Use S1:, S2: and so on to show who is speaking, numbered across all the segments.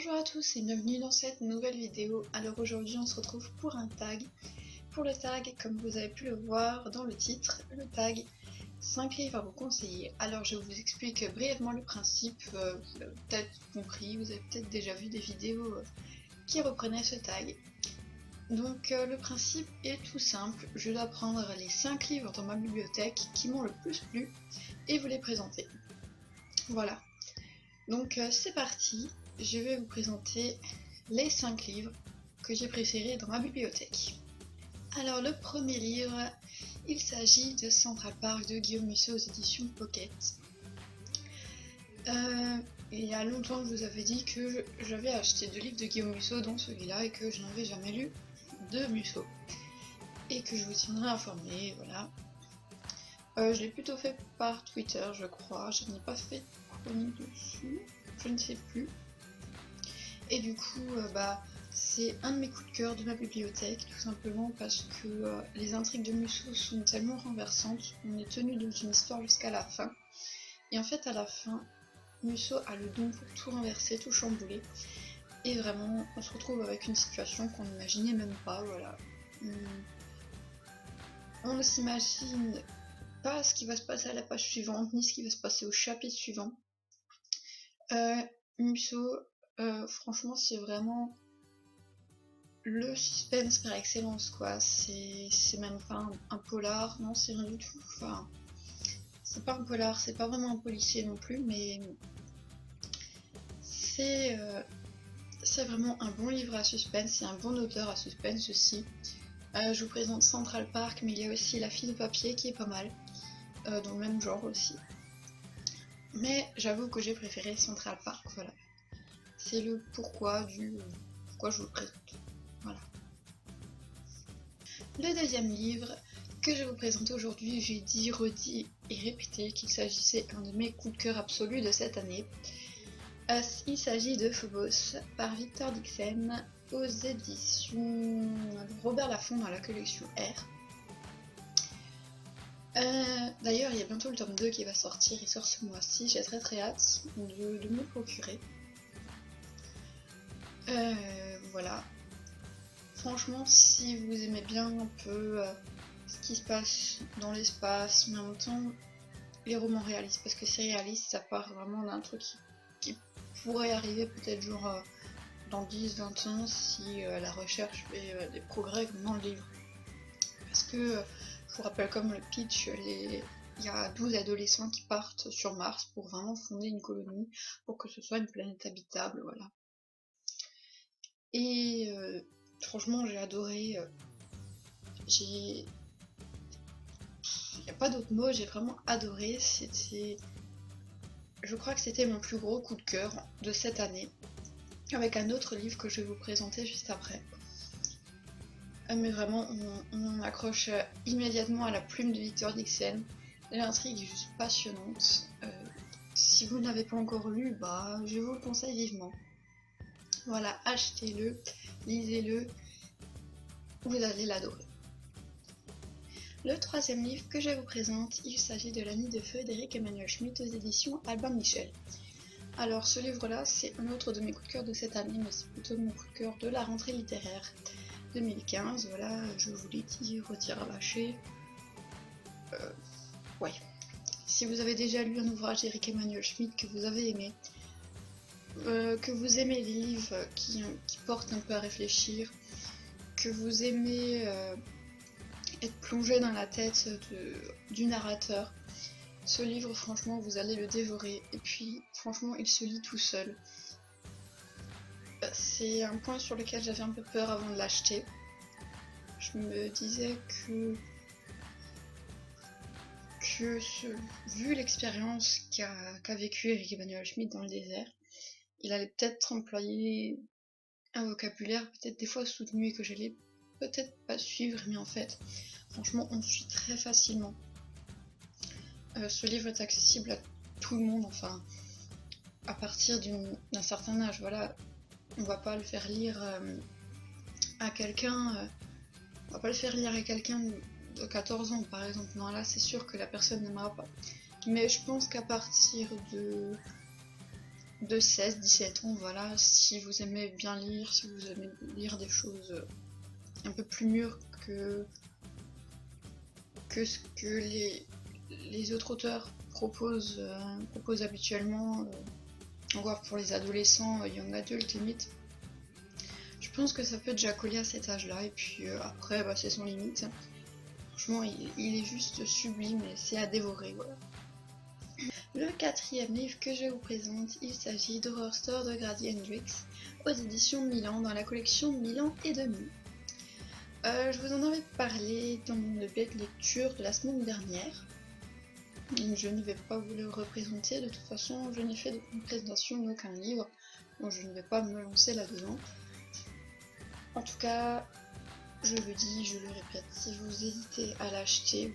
S1: Bonjour à tous et bienvenue dans cette nouvelle vidéo. Alors aujourd'hui on se retrouve pour un tag. Pour le tag, comme vous avez pu le voir dans le titre, le tag 5 livres à vous conseiller. Alors je vous explique brièvement le principe, vous l'avez peut-être compris, vous avez peut-être déjà vu des vidéos qui reprenaient ce tag. Donc le principe est tout simple, je dois prendre les 5 livres dans ma bibliothèque qui m'ont le plus plu et vous les présenter. Voilà, donc c'est parti, je vais vous présenter les 5 livres que j'ai préférés dans ma bibliothèque. Alors le premier livre, il s'agit de Central Park de Guillaume Musso aux éditions Pocket. Il y a longtemps que je vous avais dit que j'avais acheté 2 livres de Guillaume Musso, dont celui-là, et que je n'avais jamais lu de Musso. Et que je vous tiendrai informé, voilà. Je l'ai plutôt fait par Twitter, je crois. Je n'ai pas fait de chronique dessus, je ne sais plus. Et du coup, c'est un de mes coups de cœur de ma bibliothèque, tout simplement parce que les intrigues de Musso sont tellement renversantes, on est tenu dans une histoire jusqu'à la fin. Et en fait, à la fin, Musso a le don pour tout renverser, tout chambouler. Et vraiment, on se retrouve avec une situation qu'on n'imaginait même pas, voilà. On ne s'imagine pas ce qui va se passer à la page suivante, ni ce qui va se passer au chapitre suivant. Musso, franchement, c'est vraiment le suspense par excellence, quoi. C'est même pas un polar, non, c'est rien du tout. Enfin, c'est pas un polar, c'est pas vraiment un policier non plus, mais c'est vraiment un bon livre à suspense, c'est un bon auteur à suspense aussi. Je vous présente Central Park, mais il y a aussi La fille de papier qui est pas mal, dans le même genre aussi. Mais j'avoue que j'ai préféré Central Park, voilà. C'est le pourquoi pourquoi je vous le présente. Voilà. Le deuxième livre que je vais vous présenter aujourd'hui, j'ai dit, redit et répété qu'il s'agissait d'un de mes coups de cœur absolus de cette année. Il s'agit de Phobos par Victor Dixen aux éditions Robert Laffont dans la collection R. D'ailleurs, il y a bientôt le tome 2 qui va sortir, il sort ce mois-ci, j'ai très hâte de me le procurer. Voilà. Franchement, si vous aimez bien un peu ce qui se passe dans l'espace, mais en même temps les romans réalistes, parce que c'est réaliste, ça part vraiment d'un truc qui pourrait arriver peut-être genre dans 10-20 ans si la recherche fait des progrès comme dans le livre. Parce que, je vous rappelle comme le pitch, il y a 12 adolescents qui partent sur Mars pour vraiment fonder une colonie, pour que ce soit une planète habitable, voilà. Et franchement, j'ai adoré. Il n'y a pas d'autre mot, j'ai vraiment adoré. Je crois que c'était mon plus gros coup de cœur de cette année, avec un autre livre que je vais vous présenter juste après. Mais vraiment, on accroche immédiatement à la plume de Victor Dixen. L'intrigue est juste passionnante. Si vous ne l'avez pas encore lu, je vous le conseille vivement. Voilà, achetez-le, lisez-le, vous allez l'adorer. Le troisième livre que je vous présente, il s'agit de La Nid de Feu d'Éric Emmanuel Schmitt aux éditions Albin Michel. Alors ce livre-là, c'est un autre de mes coups de cœur de cette année, mais c'est plutôt mon coup de cœur de la rentrée littéraire 2015. Voilà, je vous l'ai dit, retire à bâcher. Ouais. Si vous avez déjà lu un ouvrage d'Éric Emmanuel Schmitt que vous avez aimé, que vous aimez les livres qui portent un peu à réfléchir, que vous aimez être plongé dans la tête du narrateur, ce livre, franchement, vous allez le dévorer. Et puis, franchement, il se lit tout seul. C'est un point sur lequel j'avais un peu peur avant de l'acheter. Je me disais que vu l'expérience qu'a vécu Éric Emmanuel Schmitt dans le désert, il allait peut-être employer un vocabulaire peut-être des fois soutenu et que j'allais peut-être pas suivre, mais en fait, franchement, on suit très facilement. Ce livre est accessible à tout le monde, enfin, à partir d'un certain âge, voilà. On va pas le faire lire à quelqu'un, on va pas le faire lire à quelqu'un de 14 ans, par exemple. Non, là, c'est sûr que la personne n'aimera pas. Mais je pense qu'à partir de 16-17 ans, voilà, si vous aimez bien lire, si vous aimez lire des choses un peu plus mûres que ce que les autres auteurs proposent habituellement, encore pour les adolescents, young adultes limite. Je pense que ça peut déjà coller à cet âge-là, et puis après, c'est sans limite. Franchement, il est juste sublime et c'est à dévorer, voilà. Le quatrième livre que je vous présente, il s'agit d'Horror Store de Grady Hendrix, aux éditions Milan, dans la collection Milan et demi. Je vous en avais parlé dans mon billet de lecture de la semaine dernière. Je ne vais pas vous le représenter, de toute façon je n'ai fait de présentation d'aucun livre, donc je ne vais pas me lancer là-dedans. En tout cas, je le dis, je le répète, si vous hésitez à l'acheter,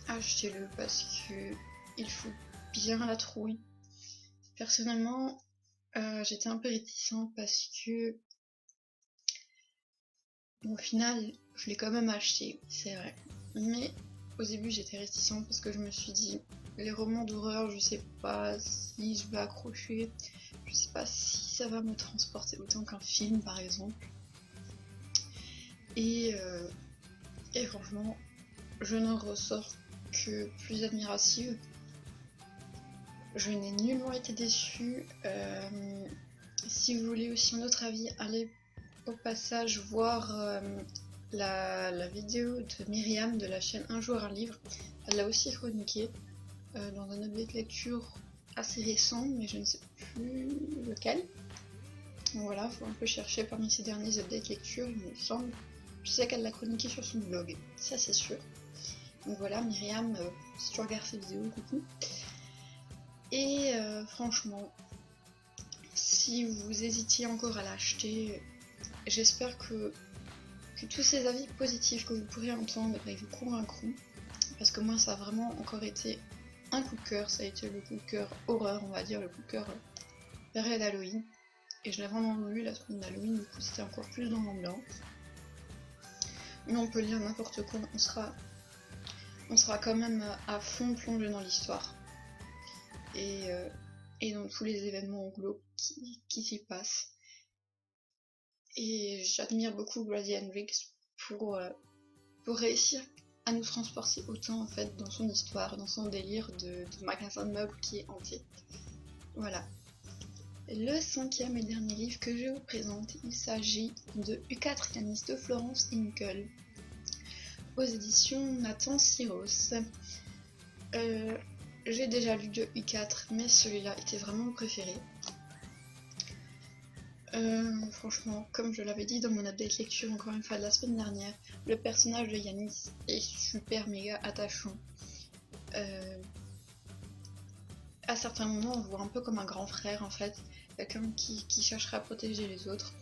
S1: achetez-le parce que il faut bien la trouille. Personnellement, j'étais un peu réticente parce que au final, je l'ai quand même acheté, c'est vrai. Mais au début, j'étais réticente parce que je me suis dit, les romans d'horreur, je sais pas si je vais accrocher, je sais pas si ça va me transporter autant qu'un film par exemple. Et franchement, je n'en ressors que plus admirative. Je n'ai nullement été déçue. Si vous voulez aussi un autre avis, allez au passage voir la vidéo de Myriam de la chaîne Un jour un livre. Elle l'a aussi chroniqué dans un objet de lecture assez récent, mais je ne sais plus lequel. Donc voilà, faut un peu chercher parmi ces derniers updates lecture, il me semble. Je sais qu'elle l'a chroniqué sur son blog, ça c'est sûr. Donc voilà, Myriam, si tu regardes ces vidéos, coucou. Et franchement, si vous hésitiez encore à l'acheter, j'espère que tous ces avis positifs que vous pourrez entendre vous convaincront. Parce que moi, ça a vraiment encore été un coup de cœur. Ça a été le coup de cœur horreur, on va dire, le coup de cœur période Halloween. Et je l'ai vraiment lu la semaine d'Halloween, du coup, c'était encore plus dans l'ambiance. Mais on peut lire n'importe quoi, on sera quand même à fond plongé dans l'histoire. Et dans tous les événements globaux qui s'y passent. Et j'admire beaucoup Grady Hendrix pour réussir à nous transporter autant en fait dans son histoire, dans son délire de magasin de meubles qui est hanté. Voilà. Le cinquième et dernier livre que je vous présente, il s'agit de U4 Yanis de Florence Hinkel, aux éditions Nathan Syros. J'ai déjà lu de U4, mais celui-là était vraiment mon préféré. Franchement, comme je l'avais dit dans mon update lecture encore une fois de la semaine dernière, le personnage de Yanis est super méga attachant. À certains moments, on le voit un peu comme un grand frère en fait, quelqu'un qui chercherait à protéger les autres.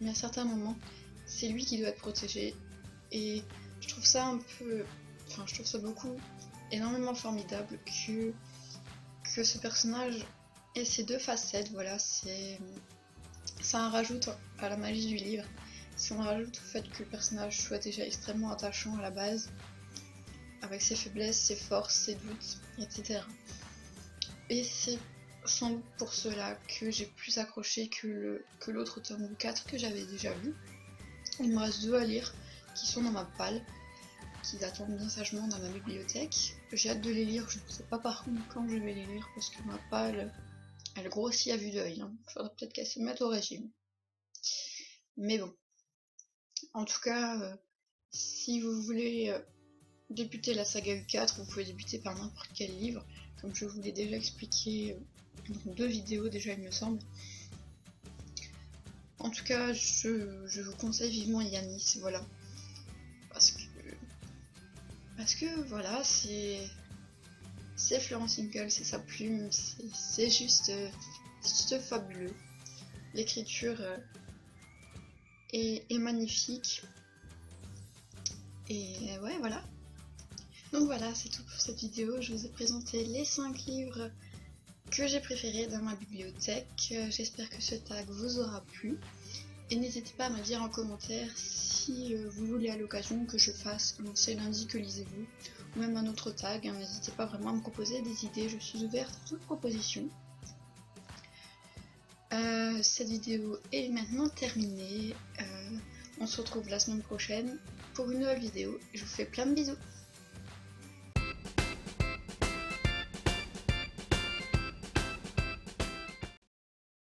S1: Mais à certains moments, c'est lui qui doit être protégé. Et je trouve ça je trouve ça énormément formidable que ce personnage ait ces deux facettes, voilà, ça en rajoute à la magie du livre, ça en rajoute au fait que le personnage soit déjà extrêmement attachant à la base, avec ses faiblesses, ses forces, ses doutes, etc. Et c'est sans doute pour cela que j'ai plus accroché que l'autre tome du 4 que j'avais déjà lu. Il me reste 2 à lire qui sont dans ma palle, qui attendent bien sagement dans ma bibliothèque. J'ai hâte de les lire, je ne sais pas par contre quand je vais les lire parce que ma palle elle grossit à vue d'œil, hein. Faudrait peut-être qu'elle se mette au régime. Mais bon. En tout cas, si vous voulez débuter la saga U4, vous pouvez débuter par n'importe quel livre, comme je vous l'ai déjà expliqué dans 2 vidéos déjà il me semble. En tout cas, je vous conseille vivement Yanis, voilà. Parce que voilà, c'est Florence Hinkel, c'est sa plume, c'est juste fabuleux. L'écriture est magnifique. Et ouais, voilà. Donc voilà, c'est tout pour cette vidéo. Je vous ai présenté les 5 livres que j'ai préférés dans ma bibliothèque. J'espère que ce tag vous aura plu. Et n'hésitez pas à me dire en commentaire si vous voulez à l'occasion que je fasse un C'est lundi que lisez-vous, ou même un autre tag. N'hésitez pas vraiment à me proposer des idées, je suis ouverte à toute proposition. Cette vidéo est maintenant terminée. On se retrouve la semaine prochaine pour une nouvelle vidéo. Je vous fais plein de bisous.